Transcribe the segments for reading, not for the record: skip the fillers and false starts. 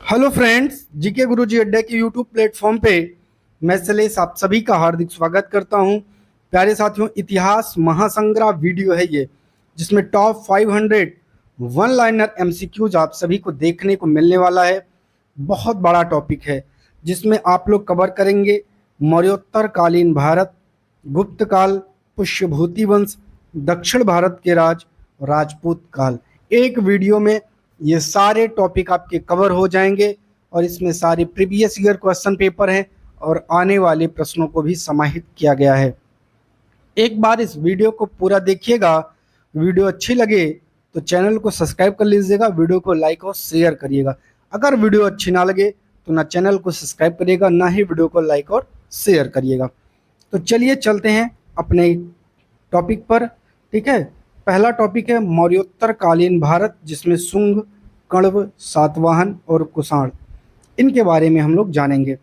Hello friends, GK गुरुजी अड्डा के YouTube platform पे मैं सलेस आप सभी का हार्दिक स्वागत करता हूं। प्यारे साथियों, इतिहास महासंग्रह वीडियो है ये, जिसमें टॉप 500 वन लाइनर एमसीक्यूज आप सभी को देखने को मिलने वाला है। बहुत बड़ा टॉपिक है जिसमें आप लोग कवर करेंगे मौर्योत्तर कालीन भारत, गुप्त काल, पुष्यभूति वंश, दक्षिण भारत के राज, राजपूत काल। एक वीडियो में ये सारे टॉपिक आपके कवर हो जाएंगे और इसमें सारे प्रीवियस ईयर क्वेश्चन पेपर हैं और आने वाले प्रश्नों को भी समाहित किया गया है। एक बार इस वीडियो को पूरा देखिएगा। वीडियो अच्छी लगे तो चैनल को सब्सक्राइब कर लीजिएगा, वीडियो को लाइक और शेयर करिएगा। अगर वीडियो अच्छी ना लगे तो ना चैनल को सब्सक्राइब करिएगा, ना ही वीडियो को लाइक और शेयर करिएगा। तो चलिए चलते हैं अपने टॉपिक पर। ठीक है, पहला टॉपिक है मौर्योत्तर कालीन भारत, जिसमें शुंग, कण्व, सातवाहन और कुषाण, इनके बारे में हम लोग जानेंगे।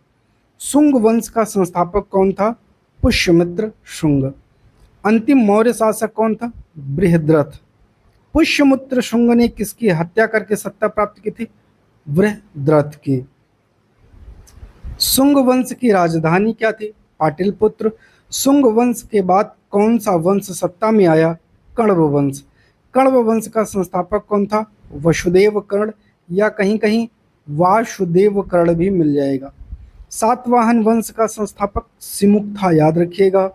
शुंग वंश का संस्थापक कौन था? पुष्यमित्र शुंग। अंतिम मौर्य शासक कौन था? बृहद्रथ। पुष्यमित्र शुंग ने किसकी हत्या करके सत्ता प्राप्त की थी? बृहद्रथ की। शुंग वंश की राजधानी क्या थी? पाटलिपुत्र। शुंग वंश के बाद कौन सा वंश सत्ता में आया? कण्व वंश। कण्व वंश का संस्थापक कौन था? वसुदेव कर्ण, या कहीं कहीं वासुदेव कर्ण भी मिल जाएगा। सातवाहन वंश का संस्थापक सिमुक था, याद रखिएगा।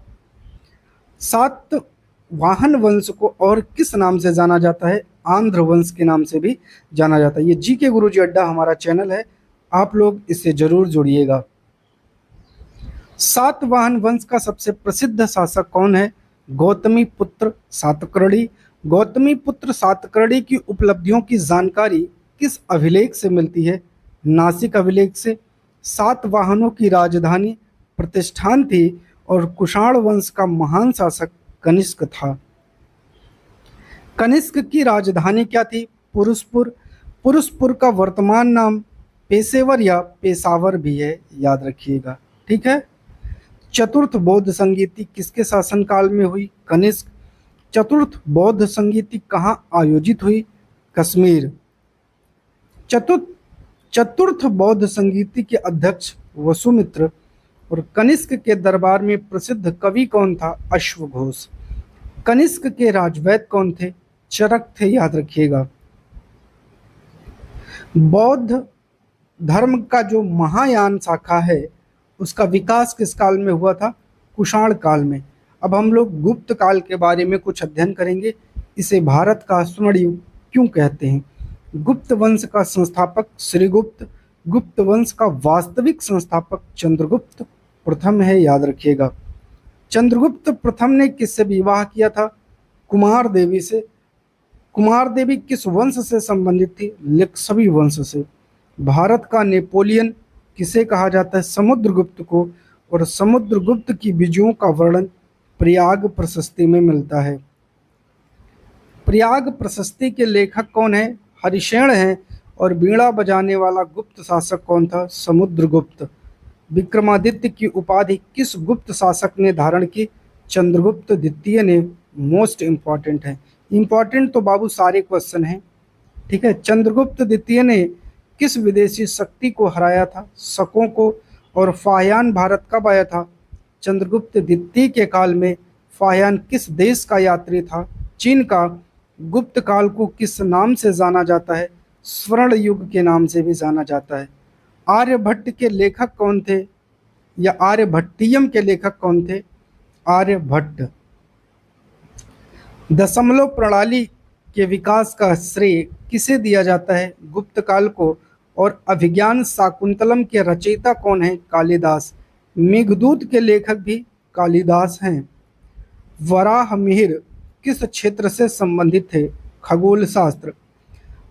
सातवाहन वंश को और किस नाम से जाना जाता है? आंध्र वंश के नाम से भी जाना जाता है। ये जीके गुरुजी अड्डा हमारा चैनल है, आप लोग इससे जरूर जुड़िएगा। सातवाहन वंश का सबसे प्रसिद्ध शासक कौन है? गौतमी पुत्र सातकर्णी। गौतमी पुत्र सातकर्णी की उपलब्धियों की जानकारी किस अभिलेख से मिलती है? नासिक अभिलेख से। सातवाहनों की राजधानी प्रतिष्ठान थी और कुषाण वंश का महान शासक कनिष्क था। कनिष्क की राजधानी क्या थी? पुरुषपुर। पुरुषपुर का वर्तमान नाम पेशेवर या पेशावर भी है, याद रखिएगा। ठीक है। चतुर्थ बौद्ध संगीति किसके शासनकाल में हुई? कनिष्क। चतुर्थ बौद्ध संगीति कहाँ आयोजित हुई? कश्मीर। चतुर्थ बौद्ध संगीति के अध्यक्ष वसुमित्र और कनिष्क के दरबार में प्रसिद्ध कवि कौन था? अश्वघोष। कनिष्क के राजवैद्य कौन थे? चरक थे, याद रखिएगा। बौद्ध धर्म का जो महायान शाखा है उसका विकास किस काल में हुआ था? कुषाण काल में। अब हम लोग गुप्त काल के बारे में कुछ अध्ययन करेंगे। इसे भारत का स्वर्ण युग क्यों कहते हैं? गुप्त वंश का संस्थापक श्रीगुप्त। गुप्त वंश का वास्तविक संस्थापक चंद्रगुप्त प्रथम है, याद रखिएगा। चंद्रगुप्त प्रथम ने किससे विवाह किया था? कुमार देवी से। कुमार देवी किस वंश से संबंधित थी? लिच्छवी वंश से। भारत का नेपोलियन किसे कहा जाता है? समुद्रगुप्त को। और समुद्रगुप्त की विजयों का वर्णन प्रयाग प्रशस्ति में मिलता है। प्रयाग प्रशस्ति के लेखक कौन है? हरिशेण हैं। और बीड़ा बजाने वाला गुप्त शासक कौन था? समुद्रगुप्त। विक्रमादित्य की उपाधि किस गुप्त शासक ने धारण की? चंद्रगुप्त द्वितीय ने। मोस्ट इंपॉर्टेंट है, इंपॉर्टेंट तो बाबू सारे क्वेश्चन हैं। ठीक है। चंद्रगुप्त द्वितीय ने किस विदेशी शक्ति को हराया था? शकों को। और फाह्यान भारत कब आया था? चंद्रगुप्त द्वितीय के काल में। फाह्यान किस देश का यात्री था? चीन का। गुप्त काल को किस नाम से जाना जाता है? स्वर्ण युग के नाम से भी जाना जाता है। आर्यभट्ट के लेखक कौन थे, या आर्यभट्टियम के लेखक कौन थे? आर्यभट्ट। दशमलव प्रणाली के विकास का श्रेय किसे दिया जाता है? गुप्त काल को। और अभिज्ञान शाकुंतलम के रचयिता कौन है? कालिदास। मेघदूत के लेखक भी कालिदास हैं। वराहमिहिर किस क्षेत्र से संबंधित थे? खगोल शास्त्र।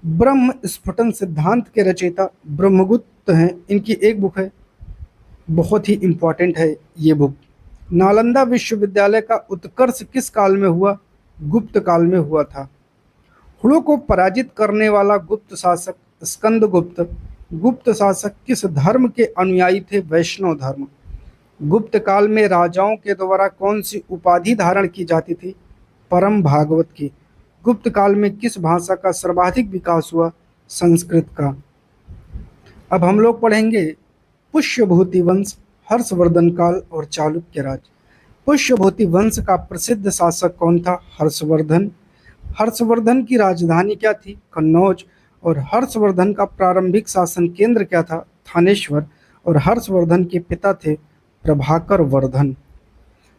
ब्रह्म स्फुटन सिद्धांत के रचयिता ब्रह्मगुप्त हैं। इनकी एक बुक है, बहुत ही इंपॉर्टेंट है ये बुक। नालंदा विश्वविद्यालय का उत्कर्ष किस काल में हुआ? गुप्त काल में हुआ था। हुणों को पराजित करने वाला गुप्त शासक स्कंदगुप्त। गुप्त शासक किस धर्म के अनुयायी थे? वैष्णव धर्म। गुप्त काल में राजाओं के द्वारा कौन सी उपाधि धारण की जाती थी? परम भागवत की। गुप्त काल में किस भाषा का सर्वाधिक विकास हुआ? संस्कृत का। अब हम लोग पढ़ेंगे पुष्यभूति वंश, हर्षवर्धन काल और चालुक्य राज। पुष्यभूति वंश का प्रसिद्ध शासक कौन था? हर्षवर्धन। हर्षवर्धन की राजधानी क्या थी? कन्नौज। और हर्षवर्धन का प्रारंभिक शासन केंद्र क्या था? थानेश्वर। और हर्षवर्धन के पिता थे प्रभाकर वर्धन।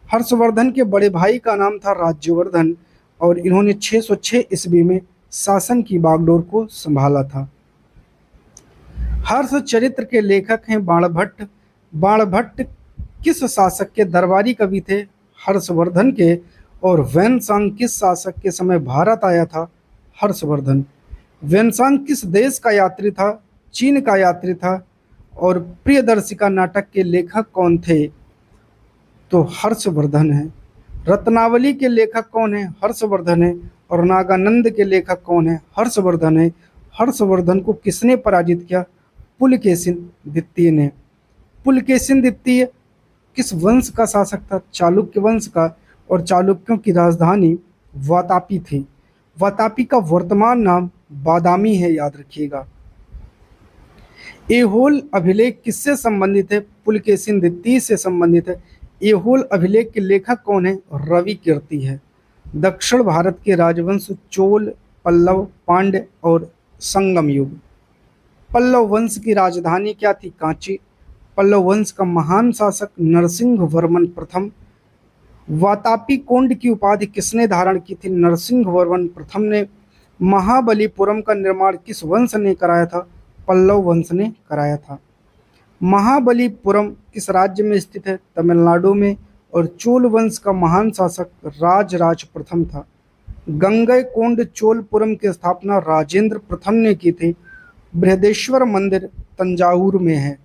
हर्षवर्धन के बड़े भाई का नाम था राज्यवर्धन और इन्होंने 606 ईस्वी में शासन की बागडोर को संभाला था। हर्ष चरित्र के लेखक हैं बाणभट्ट। बाणभट्ट किस शासक के दरबारी कवि थे? हर्षवर्धन के। और वैनसांग किस शासक के समय भारत आया था? हर्षवर्धन। वैनसांग किस देश का यात्री था? चीन का यात्री था। और प्रियदर्शिका नाटक के लेखक कौन थे? तो हर्षवर्धन है। रत्नावली के लेखक कौन है? हर्षवर्धन है। और नागानंद के लेखक कौन है? हर्षवर्धन है। हर्षवर्धन को किसने पराजित किया? पुलकेशिन द्वितीय ने। पुलकेशिन द्वितीय किस वंश का शासक था? चालुक्य वंश का। और चालुक्यों की राजधानी वातापी थी। वातापी का वर्तमान नाम बादामी है, याद रखिएगा। ऐहोल अभिलेख किससे संबंधित है? पुलकेशिन द्वितीय से संबंधित है। ऐहोल अभिलेख के लेखक कौन है? रवि कीर्ति है। दक्षिण भारत के राजवंश चोल, पल्लव, पांड्य और संगम युग। पल्लव वंश की राजधानी क्या थी? कांची। पल्लव वंश का महान शासक नरसिंह वर्मन प्रथम। वातापी कोंड की उपाधि किसने धारण की थी? नरसिंह वर्मन प्रथम ने। महाबलीपुरम का निर्माण किस वंश ने कराया था? पल्लव वंश ने कराया था। महाबलीपुरम किस राज्य में स्थित है? तमिलनाडु में। और चोल वंश का महान शासक राजराज प्रथम था। गंगईकोंड चोलपुरम की स्थापना राजेंद्र प्रथम ने की थी। बृहदेश्वर मंदिर तंजावुर में है।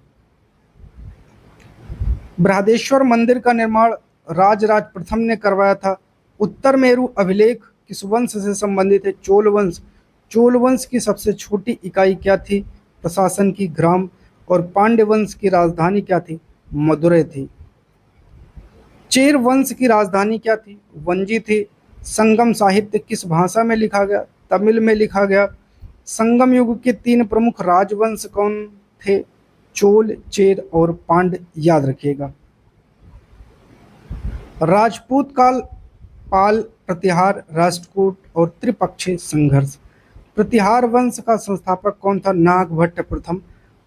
बृहदेश्वर मंदिर का निर्माण राजराज प्रथम ने करवाया था। उत्तर मेरु अभिलेख किस वंश से संबंधित है? चोल वंश। चोल वंश की सबसे छोटी इकाई क्या थी? प्रशासन की ग्राम। और पांड्य वंश की राजधानी क्या थी? मदुरै थी। चेर वंश की राजधानी क्या थी? वंजी थी। संगम साहित्य किस भाषा में लिखा गया? तमिल में लिखा गया। संगम युग के 3 प्रमुख राजवंश कौन थे? चोल, चेर और पांड्य, याद रखिएगा। राजपूत काल, पाल, प्रतिहार, राष्ट्रकूट और त्रिपक्षीय संघर्ष। प्रतिहार वंश का संस्थापक कौन था? नागभट्ट प्रथम।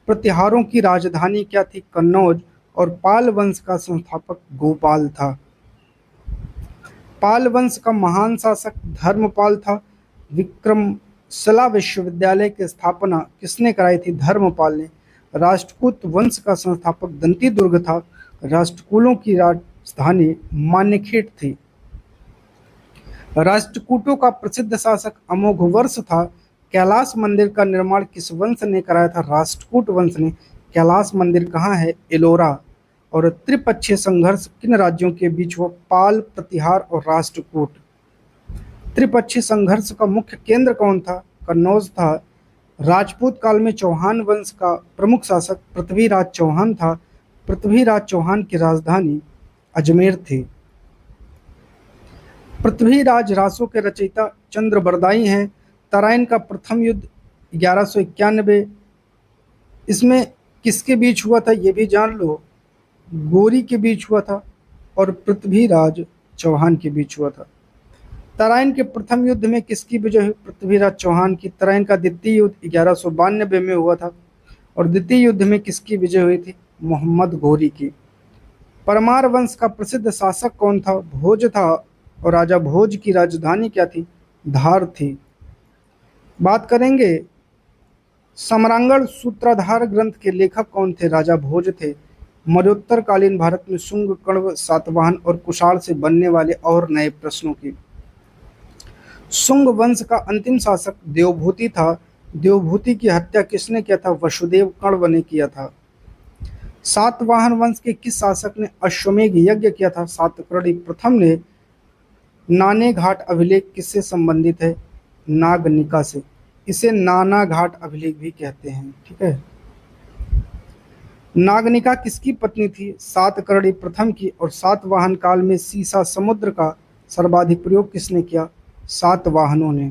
प्रतिहारों की राजधानी क्या थी? कन्नौज। और पाल वंश का संस्थापक गोपाल था। पाल वंश का महान शासक धर्मपाल था। विक्रमशिला विश्वविद्यालय की स्थापना किसने कराई थी? धर्मपाल ने। राष्ट्रकूट वंश का संस्थापक दंतीदुर्ग था। राष्ट्रकूलों की राजधानी मान्यखेट थी। राष्ट्रकूटों का प्रसिद्ध शासक अमोघवर्ष था। कैलाश मंदिर का निर्माण किस वंश ने कराया था? राष्ट्रकूट वंश ने। कैलाश मंदिर कहाँ है? एलोरा। और त्रिपक्षीय संघर्ष किन राज्यों के बीच हुआ? पाल, प्रतिहार और राष्ट्रकूट। त्रिपक्षीय संघर्ष का मुख्य केंद्र कौन था? कन्नौज था। राजपूत काल में चौहान वंश का प्रमुख शासक पृथ्वीराज चौहान था। पृथ्वीराज चौहान की राजधानी अजमेर थी। पृथ्वीराज रासों के रचयिता चंद्रबरदाई हैं। तराइन का प्रथम युद्ध 1191, इसमें किसके बीच हुआ था? ये भी जान लो। गोरी के बीच हुआ था और पृथ्वीराज चौहान के बीच हुआ था। तराइन के प्रथम युद्ध में किसकी विजय हुई? पृथ्वीराज चौहान की। तराइन का द्वितीय युद्ध 1192 में हुआ था और द्वितीय युद्ध में किसकी विजय हुई थी? मोहम्मद घोरी की। परमार वंश का प्रसिद्ध शासक कौन था? भोज था। और राजा भोज की राजधानी क्या थी? धार थी। बात करेंगे सम्रांगण सूत्रधार ग्रंथ के लेखक कौन थे? राजा भोज थे। मध्योत्तरकालीन भारत में शुंग, कण्व, सातवाहन और कुषाण से बनने वाले और नए प्रश्नों की। शुंग वंश का अंतिम शासक देवभूति था। देवभूति की हत्या किसने किया था? वसुदेव कण्व ने किया था। सातवाहन वंश के किस शासक ने अश्वमेध यज्ञ किया था? सातकर्णी प्रथम ने। नाने घाट अभिलेख किससे संबंधित है? नागनिका से। इसे नाना घाट अभिलेख भी कहते हैं। ठीक है। नागनिका किसकी पत्नी थी? सातकर्णी प्रथम की। और सातवाहन काल में सीसा समुद्र का सर्वाधिक प्रयोग किसने किया? सातवाहनों ने।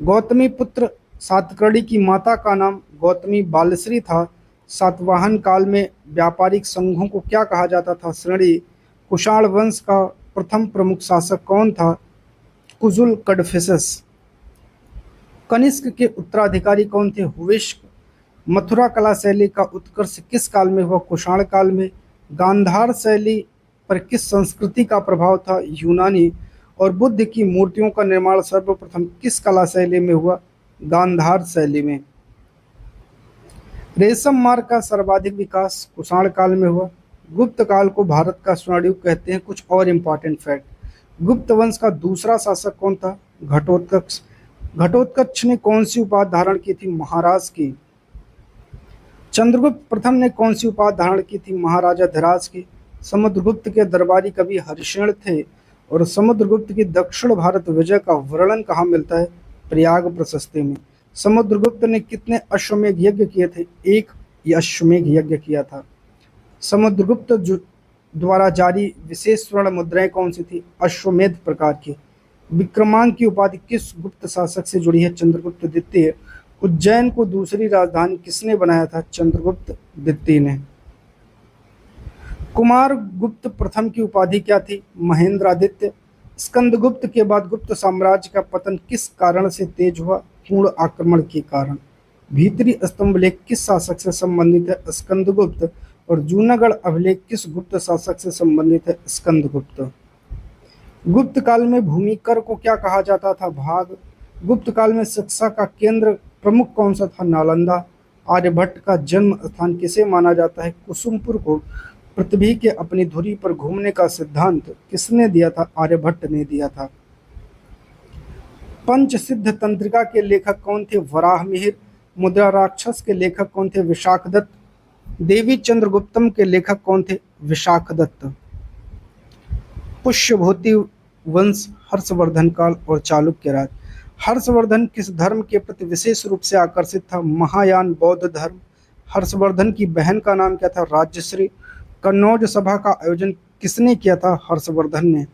गौतमी पुत्र सातकर्णी की माता का नाम गौतमी बालश्री था। सातवाहन काल में व्यापारिक संघों को क्या कहा जाता था? श्रेणी। कुषाण वंश का प्रथम प्रमुख शासक कौन था? कुजुल कडफिसेस। कनिष्क के उत्तराधिकारी कौन थे? हुविष्क। मथुरा कला शैली का उत्कर्ष किस काल में हुआ? कुषाण काल में। गांधार शैली पर किस संस्कृति का प्रभाव था? यूनानी। और बुद्ध की मूर्तियों का निर्माण सर्वप्रथम किस कला शैली में हुआ? गांधार शैली में। रेशम मार्ग का सर्वाधिक विकास कुषाण काल में हुआ। गुप्त काल को भारत का स्वर्णयुग कहते हैं। कुछ और इम्पोर्टेंट फैक्ट। गुप्त वंश का दूसरा शासक कौन था? घटोत्कच। घटोत्कच ने कौन सी उपाधि धारण की थी? महाराज की। चंद्रगुप्त प्रथम ने कौन सी उपाधि धारण की थी? महाराजा धीराज की। समुद्रगुप्त के दरबारी कवि हरिशेन थे। और समुद्रगुप्त की दक्षिण भारत विजय का वर्णन कहाँ मिलता है? प्रयाग प्रशस्ति में। समुद्रगुप्त ने कितने अश्वमेध यज्ञ किए थे? एक अश्वमेध यज्ञ किया था। समुद्रगुप्त द्वारा जारी विशेष स्वर्ण मुद्राएं कौन सी थी? अश्वमेध प्रकार की। विक्रमांक की उपाधि किस गुप्त शासक से जुड़ी है? चंद्रगुप्त द्वितीय। उज्जैन को दूसरी राजधानी किसने बनाया था? चंद्रगुप्त द्वितीय ने। कुमार गुप्त प्रथम की उपाधि क्या थी? महेंद्रादित्य। स्कंदगुप्त के बाद गुप्त साम्राज्य का पतन किस कारण से तेज हुआ? पूर्ण आक्रमण के कारण। भीतरी स्तंभ लेख किस शासक से संबंधित है? स्कंदगुप्त। और जूनागढ़ अभिलेख किस गुप्त शासक से संबंधित है? स्कंदगुप्त। गुप्त काल में भूमि कर को क्या कहा जाता था? भाग। गुप्त काल में शिक्षा का केंद्र प्रमुख कौन सा था? नालंदा। आर्यभट्ट का जन्म स्थान किसे माना जाता है? कुसुमपुर को। पृथ्वी के अपनी धुरी पर घूमने का सिद्धांत किसने दिया था? आर्यभट्ट ने दिया था। पंचसिद्ध तंत्रिका के लेखक कौन थे? वराहमिहिर। मुद्रा राक्षस के लेखक कौन थे? विशाखदत्त। देवी चंद्रगुप्तम के लेखक कौन थे? विशाखदत्त। पुष्यभूति वंश, हर्षवर्धन काल और चालुक्य राज। हर्षवर्धन किस धर्म के प्रति विशेष रूप से आकर्षित था? महायान बौद्ध धर्म। हर्षवर्धन की बहन का नाम क्या था? राज्यश्री। कन्नौज सभा का आयोजन किसने किया था? हर्षवर्धन ने।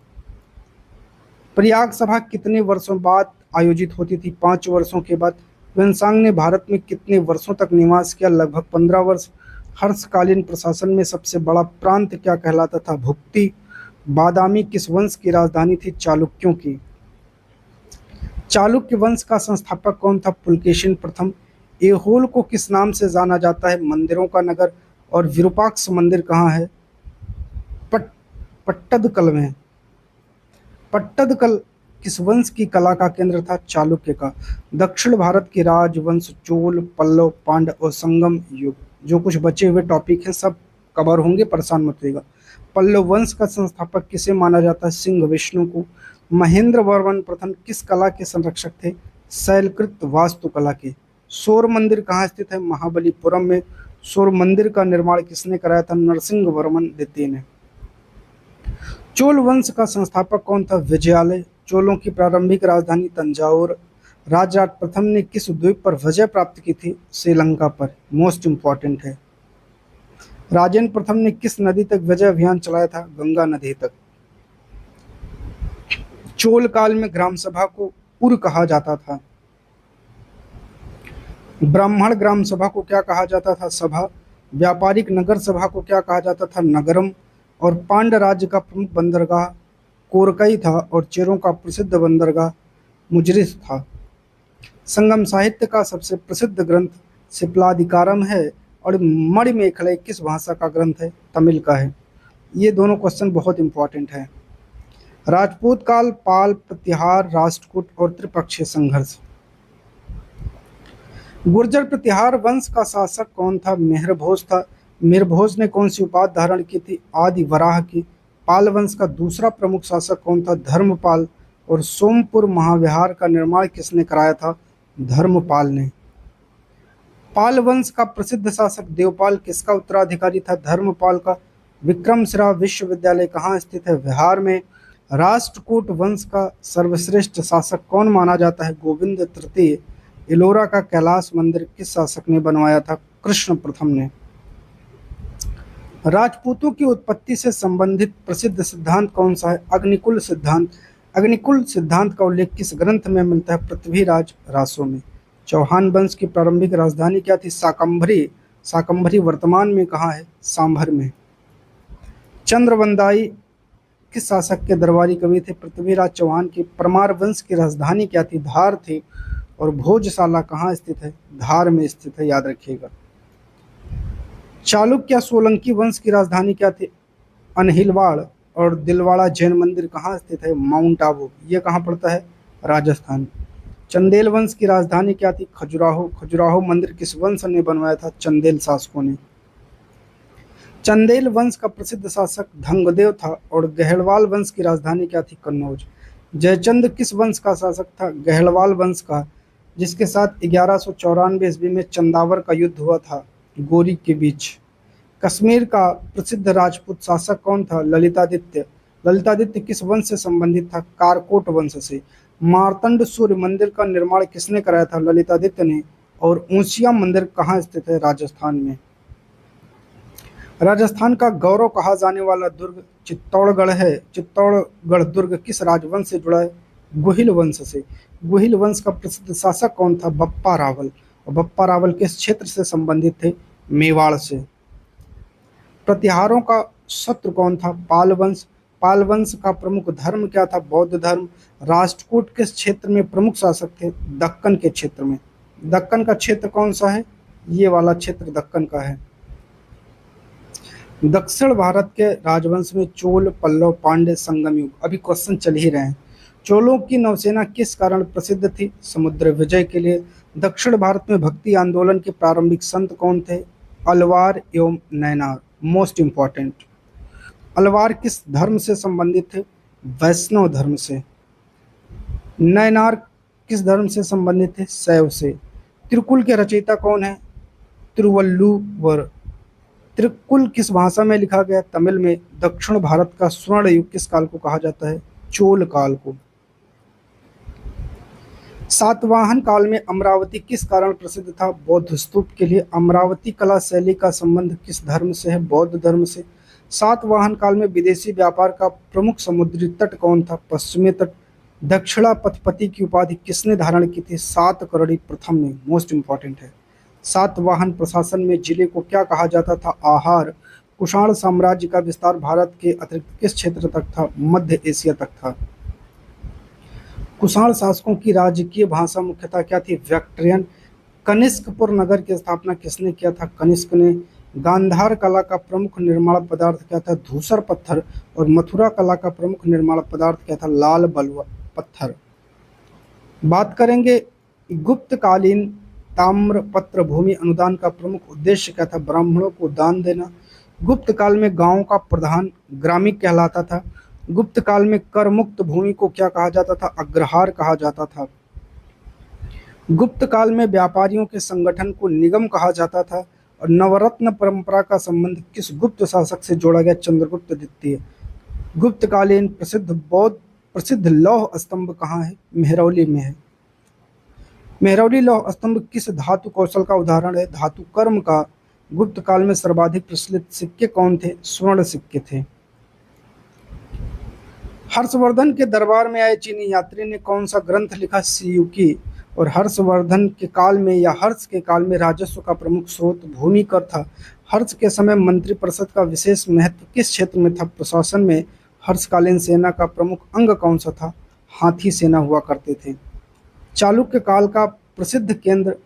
प्रयाग सभा कितने वर्षों बाद आयोजित होती थी? 5 वर्षों के बाद। वेन्सांग ने भारत में कितने वर्षों तक निवास किया? लगभग 15 वर्ष। हर्षकालीन प्रशासन में सबसे बड़ा प्रांत क्या कहलाता था? भुक्ति। बादामी किस वंश की राजधानी थी? चालुक्यों की। चालुक्य वंश का संस्थापक कौन था? पुलकेशिन प्रथम। ऐहोल को किस नाम से जाना जाता है? मंदिरों का नगर। और विरूपाक्ष मंदिर कहाँ है? पट्टदकल में। पट्टदकल किस वंश की कला का केंद्र था? चालुक्य का। दक्षिण भारत के राजवंश चोल, पल्लव, पांड्य और संगम युग। जो कुछ बचे हुए टॉपिक हैं सब कवर होंगे, परेशान मत होइएगा। पल्लव वंश का संस्थापक किसे माना जाता है? सिंह विष्णु को। महेंद्र वर्मन प्रथम किस कला के संरक्षक थे? शैलकृत वास्तुकला के। सौर मंदिर कहाँ स्थित है? महाबलीपुरम में। सौर मंदिर का निर्माण किसने कराया था? नरसिंह वर्मन द्वितीय ने। चोल वंश का संस्थापक कौन था? विजयालय। चोलों की प्रारंभिक राजधानी तंजावुर। राजराज प्रथम ने किस द्वीप पर विजय प्राप्त की थी? श्रीलंका पर। मोस्ट इंपॉर्टेंट है। राजेंद्र प्रथम ने किस नदी तक विजय अभियान चलाया था? गंगा नदी तक। चोल काल में ग्राम सभा को पुर कहा जाता था। ब्राह्मण ग्राम सभा को क्या कहा जाता था? सभा। व्यापारिक नगर सभा को क्या कहा जाता था? नगरम। और पांड्य राज्य का प्रमुख बंदरगाह कोरकई था और चेरों का प्रसिद्ध बंदरगाह मुजरिस था। संगम साहित्य का सबसे प्रसिद्ध ग्रंथ शिप्लाधिकारम है। और मणिमेखले किस भाषा का ग्रंथ है? तमिल का है। ये दोनों क्वेश्चन बहुत इंपॉर्टेंट है। राजपूत काल, पाल, प्रतिहार, राष्ट्रकूट और त्रिपक्षीय संघर्ष। गुर्जर प्रतिहार वंश का शासक कौन था? मिहिरभोज था। मिहिरभोज ने कौन सी उपाधि धारण की थी? आदि वराह की। पाल वंश का दूसरा प्रमुख शासक कौन था? धर्मपाल। और सोमपुर महाविहार का निर्माण किसने कराया था? धर्मपाल ने। पाल वंश का प्रसिद्ध शासक देवपाल किसका उत्तराधिकारी था? धर्मपाल का। विक्रमशिला विश्वविद्यालय कहाँ स्थित है? बिहार में। राष्ट्रकूट वंश का सर्वश्रेष्ठ शासक कौन माना जाता है? गोविंद तृतीय। इलोरा का कैलाश मंदिर किस शासक ने बनवाया था? कृष्ण प्रथम ने। राजपूतों की उत्पत्ति से संबंधित प्रसिद्ध सिद्धांत कौन सा है? अग्निकुल सिद्धांत। अग्निकुल सिद्धांत का उल्लेख किस ग्रंथ में मिलता है? पृथ्वीराज रासो में। चौहान वंश की प्रारंभिक राजधानी क्या थी? शाकंभरी। शाकंभरी वर्तमान में कहाँ है? सांभर में। चंद्रवंदाई किस शासक के दरबारी कवि थे? पृथ्वीराज चौहान की। परमार वंश की राजधानी क्या थी? धार थी। और भोजशाला कहाँ स्थित है? धार में स्थित है, याद रखिएगा। चालुक्य सोलंकी वंश की राजधानी क्या थी? अनहिलवाड़। और दिलवाड़ा जैन मंदिर कहाँ स्थित है? माउंट आबू। ये कहाँ पड़ता है? राजस्थान। चंदेल वंश की राजधानी क्या थी? खजुराहो। खजुराहो मंदिर किस वंश ने बनवाया था? चंदेल शासकों ने। चंदेल वंश का प्रसिद्ध शासक धंगदेव था। और गहलवाल वंश की राजधानी क्या थी? कन्नौज। जयचंद किस वंश का शासक था? गहलवाल वंश का, जिसके साथ 1194 ईस्वी में चंदावर का युद्ध हुआ था गोरी के बीच। कश्मीर का प्रसिद्ध राजपूत शासक कौन था? ललितादित्य। ललितादित्य किस वंश से संबंधित था? कारकोट वंश से। मार्तंड सूर्य मंदिर का निर्माण किसने कराया था? ललितादित्य ने। और ऊंसिया मंदिर कहाँ स्थित है? राजस्थान में। राजस्थान का गौरव कहा जाने वाला दुर्ग चित्तौड़गढ़ है। चित्तौड़गढ़ दुर्ग किस राजवंश से जुड़ा है? गुहिल वंश से। गुहिल वंश का प्रसिद्ध शासक कौन था? बप्पा रावल। और बप्पा रावल किस क्षेत्र से संबंधित थे? मेवाड़ से। प्रतिहारों का शत्रु कौन था? पाल वंश। पाल वंश का प्रमुख धर्म क्या था? बौद्ध धर्म। राष्ट्रकूट किस क्षेत्र में प्रमुख शासक थे? दक्कन के क्षेत्र में। दक्कन का क्षेत्र कौन सा है? ये वाला क्षेत्र दक्कन का है। दक्षिण भारत के राजवंश में चोल, पल्लव, पांड्य, संगम युग। अभी क्वेश्चन चल ही रहे हैं। चोलों की नौसेना किस कारण प्रसिद्ध थी? समुद्र विजय के लिए। दक्षिण भारत में भक्ति आंदोलन के प्रारंभिक संत कौन थे? अलवार एवं नैनार। Most important. अलवार किस धर्म से संबंधित थे? वैष्णव धर्म से। नैनार किस धर्म से संबंधित थे? शैव से। त्रिकुल के रचयिता कौन है? तिरुवल्लुवर। त्रिकुल किस भाषा में लिखा गया? तमिल में। दक्षिण भारत का स्वर्ण युग किस काल को कहा जाता है? चोल काल को। सातवाहन काल में अमरावती किस कारण प्रसिद्ध था? बौद्ध स्तूप के लिए। अमरावती कला शैली का संबंध किस धर्म से है? बौद्ध धर्म से। सातवाहन काल में विदेशी व्यापार का प्रमुख समुद्री तट कौन था? पश्चिमी तट। दक्षिणापथपति की उपाधि किसने धारण की थी? सातकर्णी प्रथम ने। मोस्ट इंपॉर्टेंट है। सातवाहन प्रशासन में जिले को क्या कहा जाता था? आहार। कुषाण साम्राज्य का विस्तार भारत के अतिरिक्त किस क्षेत्र तक था? मध्य एशिया तक था। कुषाण शासकों की राजकीय भाषा मुख्यतः क्या थी? बैक्ट्रियन। कनिष्कपुर नगर की स्थापना किसने किया था? कनिष्क ने। गांधार कला का प्रमुख निर्माण पदार्थ क्या था? धूसर पत्थर। और मथुरा कला का प्रमुख निर्माण पदार्थ क्या था? लाल बलुआ पत्थर। बात करेंगे गुप्तकालीन ताम्रपत्र भूमि अनुदान का प्रमुख उद्देश्य क्या था? ब्राह्मणों को दान देना। गुप्त काल में गांव का प्रधान ग्रामिक कहलाता था। गुप्त काल में कर मुक्त भूमि को क्या कहा जाता था? अग्रहार कहा जाता था। गुप्त काल में व्यापारियों के संगठन को निगम कहा जाता था। और नवरत्न परंपरा का संबंध किस गुप्त शासक से जोड़ा गया? चंद्रगुप्त द्वितीय। गुप्तकालीन प्रसिद्ध लौह स्तंभ कहाँ है? मेहरौली में है। मेहरौली लौह स्तंभ किस धातु कौशल का उदाहरण है? धातु कर्म का। गुप्त काल में सर्वाधिक प्रचलित सिक्के कौन थे? स्वर्ण सिक्के थे। हर्षवर्धन के दरबार में आए चीनी यात्री ने कौन सा ग्रंथ लिखा? सीयूकी। और हर्षवर्धन के काल में या हर्ष के काल में राजस्व का प्रमुख स्रोत भूमि कर था। हर्ष के समय मंत्रिपरिषद का विशेष महत्व किस क्षेत्र में था? प्रशासन में। हर्षकालीन सेना का प्रमुख अंग कौन सा था? हाथी सेना हुआ करते थे। चालुक्य काल का प्रसिद्ध केंद्र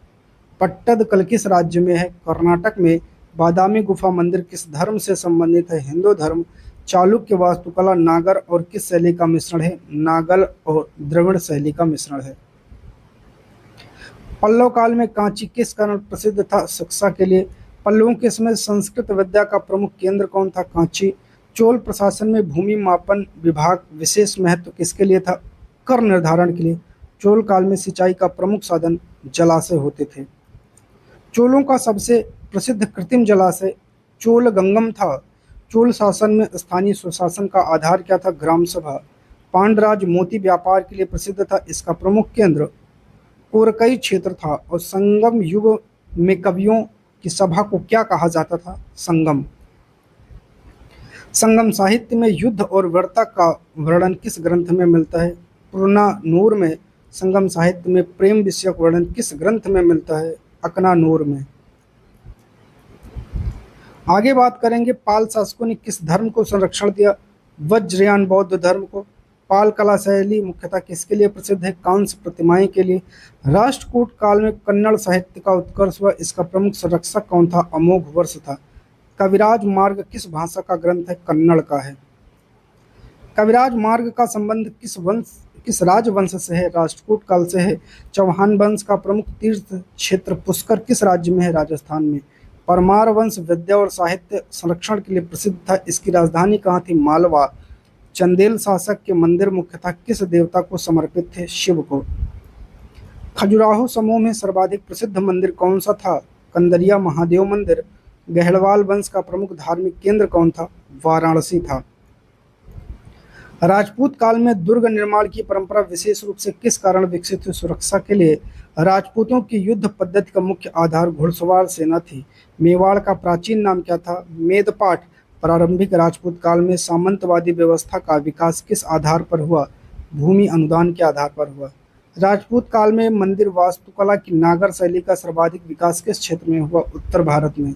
पट्टदकल किस राज्य में है? कर्नाटक में। बादामी गुफा मंदिर किस धर्म से संबंधित है? हिंदू धर्म। चालुक्य वास्तुकला नागर और किस शैली का मिश्रण है? नागल और द्रविड़ शैली का मिश्रण है। पल्लव काल में कांची किस कारण प्रसिद्ध था? शिक्षा के लिए। पल्लवों के समय संस्कृत विद्या का प्रमुख केंद्र कौन था? कांची। चोल प्रशासन में भूमि मापन विभाग विशेष महत्व किसके लिए था? कर निर्धारण के लिए। चोल काल में सिंचाई का प्रमुख साधन जलाशय होते थे। चोलों का सबसे प्रसिद्ध कृत्रिम जलाशय चोलगंगम था। चोल शासन में स्थानीय सुशासन का आधार क्या था? ग्राम सभा। पांडराज मोती व्यापार के लिए प्रसिद्ध था। इसका प्रमुख केंद्र कोरकई क्षेत्र था। और संगम युग में कवियों की सभा को क्या कहा जाता था? संगम। संगम साहित्य में युद्ध और वीरता का वर्णन किस ग्रंथ में मिलता है? पुरनानूर में। संगम साहित्य में प्रेम विषयक वर्णन किस ग्रंथ में मिलता है? अकनानूर में। आगे बात करेंगे पाल शासकों ने किस धर्म को संरक्षण दिया। वज्रयान बौद्ध धर्म को। पाल कला शैली मुख्यतः किसके लिए प्रसिद्ध है। कांस्य प्रतिमाएं के लिए। राष्ट्रकूट काल में कन्नड़ साहित्य का उत्कर्ष हुआ, इसका प्रमुख संरक्षक कौन था। अमोघ वर्ष था। कविराज मार्ग किस भाषा का ग्रंथ है। कन्नड़ का है। कविराज मार्ग का संबंध किस राजवंश से है। राष्ट्रकूट काल से है। चौहान वंश का प्रमुख तीर्थ क्षेत्र पुष्कर किस राज्य में है। राजस्थान में। परमार वंश विद्या और साहित्य संरक्षण के लिए प्रसिद्ध था, इसकी राजधानी कहाँ थी। मालवा। चंदेल शासक के मंदिर मुख्यतः किस देवता को समर्पित थे। शिव को। खजुराहो समूह में सर्वाधिक प्रसिद्ध मंदिर कौन सा था। कंदरिया महादेव मंदिर। गहलवाल वंश का प्रमुख धार्मिक केंद्र कौन था। वाराणसी था। राजपूत काल में दुर्ग निर्माण की परंपरा विशेष रूप से किस कारण विकसित हुई। सुरक्षा के लिए। राजपूतों की युद्ध पद्धति का मुख्य आधार घुड़सवार सेना थी। मेवाड़ का प्राचीन नाम क्या था। मेदपाट। प्रारंभिक राजपूत काल में सामंतवादी व्यवस्था का विकास किस आधार पर हुआ। भूमि अनुदान के आधार पर हुआ। राजपूत काल में मंदिर वास्तुकला की नागर शैली का सर्वाधिक विकास किस क्षेत्र में हुआ। उत्तर भारत में।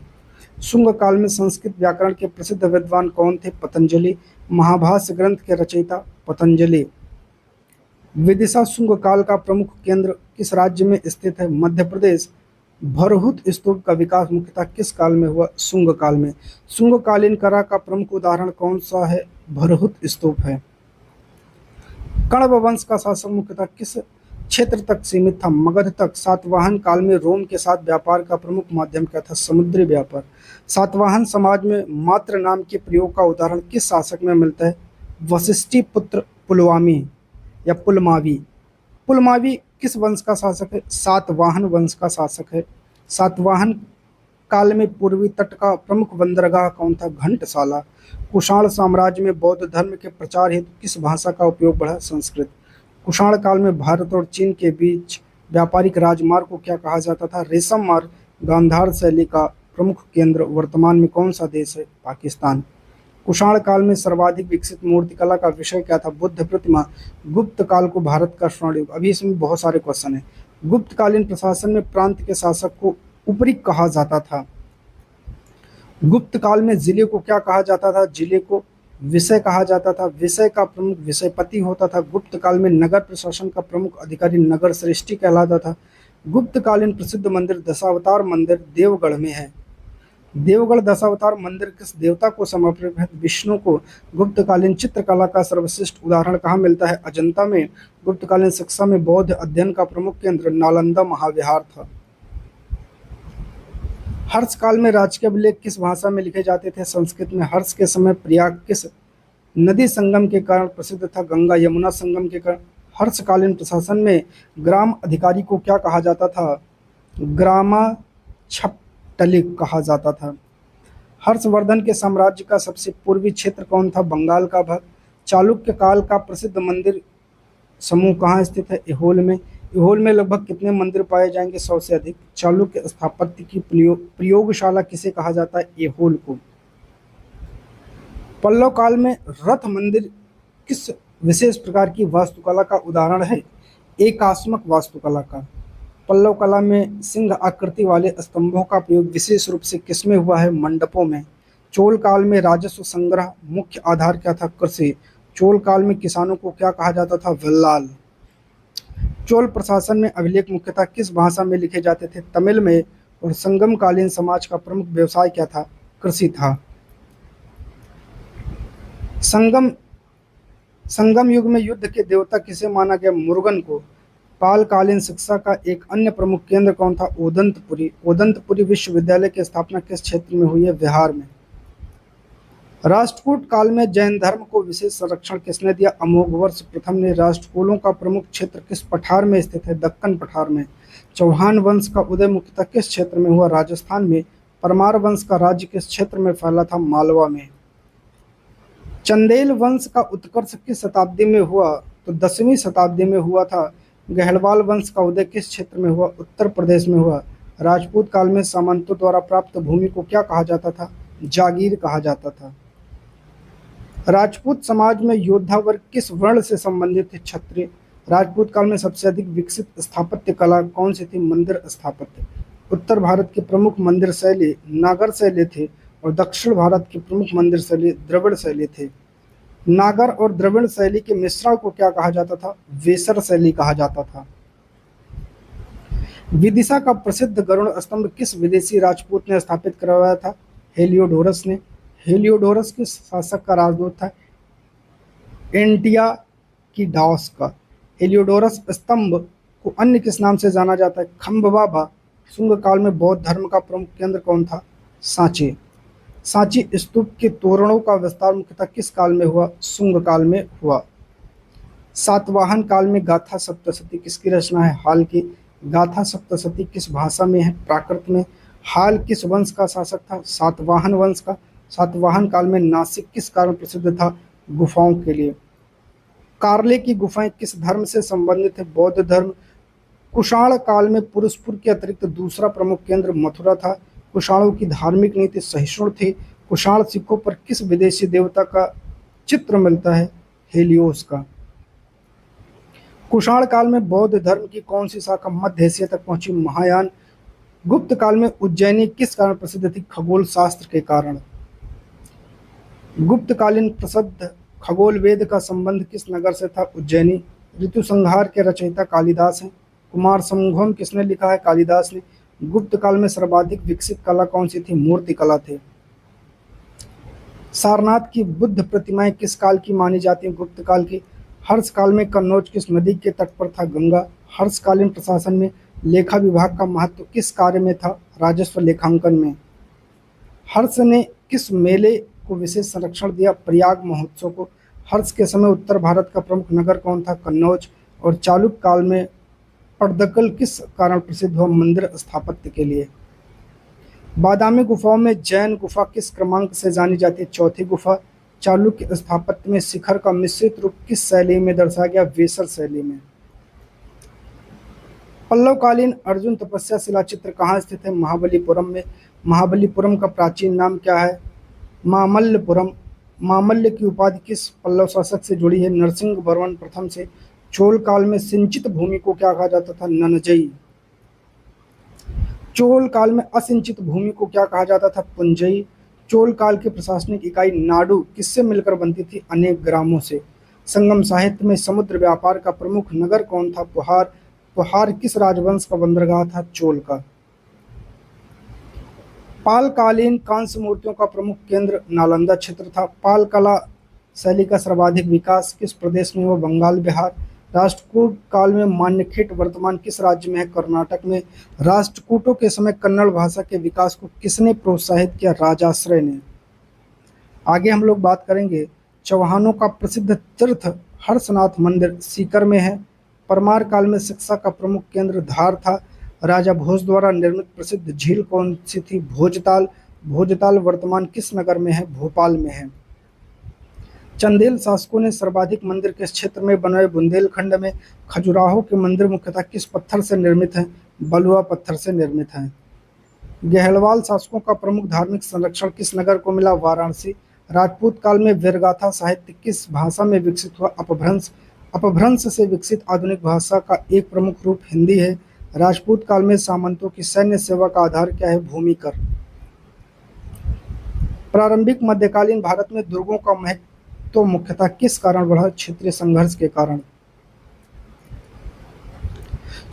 शुंग काल में संस्कृत व्याकरण के प्रसिद्ध विद्वान कौन थे। पतंजलि। महाभाष्य ग्रंथ के रचयिता पतंजलि। विदिशा शुंग काल का प्रमुख केंद्र किस राज्य में स्थित है। मध्य प्रदेश। भरहुत स्तूप का विकास मुख्यतः किस काल में हुआ। शुंग काल में। शुंगकालीन कला का प्रमुख उदाहरण कौन सा है। भरहुत स्तूप है। कण्व वंश का शासन मुख्यतः किस क्षेत्र तक सीमित था। मगध तक। सातवाहन काल में रोम के साथ व्यापार का प्रमुख माध्यम क्या था। समुद्री व्यापार। सातवाहन समाज में मात्र नाम के प्रयोग का उदाहरण किस शासक में मिलता है। वशिष्ठी पुत्र पुलवामी या पुलमावी। पुलमावी किस वंश का शासक है। सातवाहन वंश का शासक है। सातवाहन काल में पूर्वी तट का प्रमुख बंदरगाह कौन था। घंटसाला। कुषाण साम्राज्य में बौद्ध धर्म के प्रचार हेतु किस भाषा का उपयोग बढ़ा। संस्कृत। कुषाण काल में भारत और चीन के बीच व्यापारिक राजमार्ग को क्या कहा जाता था। रेशम मार्ग। गांधार शैली का प्रमुख केंद्र वर्तमान में कौन सा देश है। पाकिस्तान। कुषाण काल में सर्वाधिक विकसित मूर्तिकला का विषय क्या था। बुद्ध प्रतिमा। गुप्त काल को भारत का स्वर्ण युग। अभी इसमें बहुत सारे क्वेश्चन हैं। गुप्तकालीन प्रशासन में प्रांत के शासक को उपरी कहा जाता था। गुप्त काल में जिले को क्या कहा जाता था। जिले को विषय कहा जाता था। विषय का प्रमुख विषयपति होता था। गुप्त काल में नगर प्रशासन का प्रमुख अधिकारी नगर श्रेष्ठी कहलाता था। गुप्तकालीन प्रसिद्ध मंदिर दशावतार मंदिर देवगढ़ में है। देवगढ़ दशावतार मंदिर किस देवता को समर्पित है। विष्णु को। गुप्तकालीन चित्रकला का सर्वश्रेष्ठ उदाहरण कहाँ मिलता है। अजंता में। गुप्तकालीन शिक्षा में बौद्ध अध्ययन का प्रमुख केंद्र नालंदा महाविहार था। हर्ष काल में राजकीय अभिलेख किस भाषा में लिखे जाते थे। संस्कृत में। हर्ष के समय प्रयाग किस नदी संगम के कारण प्रसिद्ध था। गंगा यमुना संगम के कारण। हर्षकालीन प्रशासन में ग्राम अधिकारी को क्या कहा जाता था। ग्रामाछपटलिक कहा जाता था। हर्षवर्धन के साम्राज्य का सबसे पूर्वी क्षेत्र कौन था। बंगाल का भाग। चालुक्य काल का प्रसिद्ध मंदिर समूह कहाँ स्थित है। ऐहोल में। ऐहोल में लगभग कितने मंदिर पाए जाएंगे। 100 से अधिक। चालुक्य स्थापत्य की प्रयोगशाला किसे कहा जाता है। ऐहोल को। पल्लव काल में रथ मंदिर किस विशेष प्रकार की वास्तुकला का उदाहरण है। एकात्मक वास्तुकला का। पल्लव कला में सिंह आकृति वाले स्तंभों का प्रयोग विशेष रूप से किसमें हुआ है। मंडपों में। चोल काल में राजस्व संग्रह मुख्य आधार क्या था। कृषि। चोल काल में किसानों को क्या कहा जाता था। वल्लाल। चोल प्रशासन में अभिलेख मुख्यतः किस भाषा में लिखे जाते थे। तमिल में। और संगम कालीन समाज का प्रमुख व्यवसाय क्या था। कृषि था। संगम युग में युद्ध के देवता किसे माना गया। मुरुगन को। पालकालीन शिक्षा का एक अन्य प्रमुख केंद्र कौन था। ओदंतपुरी। ओदंतपुरी विश्वविद्यालय की स्थापना किस क्षेत्र में हुई है। बिहार में। राष्ट्रकूट काल में जैन धर्म को विशेष संरक्षण किसने दिया। अमोघवर्ष प्रथम ने। राष्ट्रकूलों का प्रमुख क्षेत्र किस पठार में स्थित है। दक्कन पठार में। चौहान वंश का उदय मुख्यतः किस क्षेत्र में हुआ। राजस्थान में। परमार वंश का राज्य किस क्षेत्र में फैला था। मालवा में। चंदेल वंश का उत्कर्ष किस शताब्दी में हुआ। तो 10वीं शताब्दी में हुआ था। गहलवाल वंश का उदय किस क्षेत्र में हुआ। उत्तर प्रदेश में हुआ। राजपूत काल में सामंतों द्वारा प्राप्त भूमि को क्या कहा जाता था। जागीर कहा जाता था। राजपूत समाज में योद्धा वर्ग किस वर्ण से संबंधित थे। क्षत्रिय। राजपूत काल में सबसे अधिक विकसित स्थापत्य कला कौन सी थी। मंदिर स्थापत्य। उत्तर भारत के प्रमुख मंदिर शैली नागर शैली थे। और दक्षिण भारत की प्रमुख मंदिर शैली द्रविड़ शैली थे। नागर और द्रविड़ शैली के मिश्रण को क्या कहा जाता था? वेसर शैली कहा जाता था। विदिशा का प्रसिद्ध गरुड़ स्तंभ किस विदेशी राजपूत ने स्थापित करवाया था? हेलियोडोरस ने। हेलियोडोरस किस शासक का राजदूत था? एंटिया की डाउस का। हेलियोडोरस स्तंभ को अन्य किस नाम से जाना जाता है? खम्बवा। शुंग काल में बौद्ध धर्म का प्रमुख केंद्र कौन था? सांची। सांची स्तूप के तोरणों का विस्तार मुख्यतः किस काल में हुआ? शुंग काल में हुआ। सातवाहन काल में गाथा सप्तशती किसकी रचना है? हाल की। गाथा सप्तशती किस भाषा में है? प्राकृत में। हाल किस वंश का शासक था? सातवाहन वंश का। सातवाहन काल में नासिक किस कारण प्रसिद्ध था? गुफाओं के लिए। कार्ले की गुफाएं किस धर्म से संबंधित है? बौद्ध धर्म। कुषाण काल में पुरुषपुर के अतिरिक्त दूसरा प्रमुख केंद्र मथुरा था। कुषाणों की धार्मिक नीति सहिष्णु थी। कुषाण सिक्कों पर किस विदेशी देवता का चित्र मिलता है? हेलियोस का। कुषाण काल में बौद्ध धर्म की कौन सी शाखा मध्य एशिया तक पहुंची? महायान। गुप्त काल में उज्जैनी किस कारण प्रसिद्ध थी? खगोल शास्त्र के कारण। गुप्तकालीन प्रसिद्ध खगोल वेद का संबंध किस नगर से था? उज्जैनी। ऋतुसंहार के रचयिता कालिदास हैं। कुमार संभवम किसने लिखा है? कालिदास ने। गुप्त काल में सर्वाधिक विकसित कला कौन सी थी? मूर्ति कला थे। सारनाथ की बुद्ध प्रतिमाएं किस काल की मानी जाती हैं? गुप्त काल की। हर्ष काल में कन्नौज किस नदी के तट पर था? गंगा। हर्षकालीन प्रशासन में लेखा विभाग का महत्व किस कार्य में था? राजस्व लेखांकन में। हर्ष ने किस मेले को विशेष संरक्षण दिया? प्रयाग महोत्सव को। हर्ष के समय उत्तर भारत का प्रमुख नगर कौन था? कन्नौज। और चालुक्य काल में पट्टदकल किस कारण प्रसिद्ध हुआ? मंदिर स्थापत्य के लिए। बादामी गुफाओं में जैन गुफा किस क्रमांक से जानी जाती है? चौथी गुफा। चालुक्य स्थापत्य में शिखर का मिश्रित रूप किस शैली में दर्शाया गया? वेसर शैली में। पल्लवकालीन अर्जुन तपस्या शिला चित्र कहाँ स्थित है? महाबलीपुरम में। महाबलीपुरम का प्राचीन नाम क्या है? मामल्लपुरम। मामल्य की उपाधि किस पल्लव शासक से जुड़ी है? नरसिंह वर्मन प्रथम से। चोल काल में सिंचित भूमि को क्या कहा जाता था? ननजई। चोल काल में असिंचित भूमि को क्या कहा जाता था? पुंजई। चोल काल की प्रशासनिक इकाई नाडु किससे मिलकर बनती थी? अनेक ग्रामों से। संगम साहित्य में समुद्र व्यापार का प्रमुख नगर कौन था? पुहार। पुहार किस राजवंश का बंदरगाह था? चोल का। पालकालीन कांस्य मूर्तियों का प्रमुख केंद्र नालंदा क्षेत्र था। पाल कला शैली का सर्वाधिक विकास किस प्रदेश में हुआ? बंगाल बिहार। राष्ट्रकूट काल में मान्यखेट वर्तमान किस राज्य में है? कर्नाटक में। राष्ट्रकूटों के समय कन्नड़ भाषा के विकास को किसने प्रोत्साहित किया? राजाश्रय ने। आगे हम लोग बात करेंगे चौहानों का प्रसिद्ध तीर्थ हर्षनाथ मंदिर सीकर में है। परमार काल में शिक्षा का प्रमुख केंद्र धार था। राजा भोज द्वारा निर्मित प्रसिद्ध झील कौन सी थी? भोजताल। भोजताल वर्तमान किस नगर में है? भोपाल में है। चंदेल शासकों ने सर्वाधिक मंदिर किस क्षेत्र में बनाए? बुंदेलखंड में। खजुराहो के मंदिर मुख्यतः किस पत्थर से निर्मित हैं? बलुआ पत्थर से निर्मित हैं। गहलवाल शासकों का प्रमुख धार्मिक संरक्षण किस नगर को मिला? वाराणसी। राजपूत काल में वीरगाथा साहित्य किस भाषा में विकसित हुआ? अपभ्रंश। अपभ्रंश से विकसित आधुनिक भाषा का एक प्रमुख रूप हिंदी है। राजपूत काल में सामंतों की सैन्य सेवा का आधार क्या है? भूमि कर। प्रारंभिक मध्यकालीन भारत में दुर्गों का महत्व मुख्यतः किस कारण बढ़ा? क्षेत्रीय संघर्ष के कारण।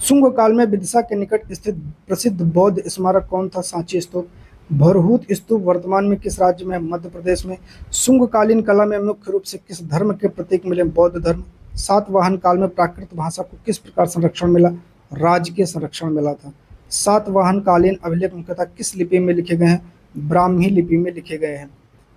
शुंग काल में विदिशा के निकट स्थित प्रसिद्ध बौद्ध स्मारक कौन था? सांची स्तूप। भरहूत स्तूप वर्तमान में किस राज्य में है? मध्य प्रदेश में। शुंग कालीन कला में मुख्य रूप से किस धर्म के प्रतीक मिले? बौद्ध धर्म। सातवाहन काल में प्राकृत भाषा को किस प्रकार संरक्षण मिला? राजकीय संरक्षण मिला था। सातवाहन कालीन अभिलेख मुख्यतः किस लिपि में लिखे गए हैं? ब्राह्मी लिपि में लिखे गए हैं।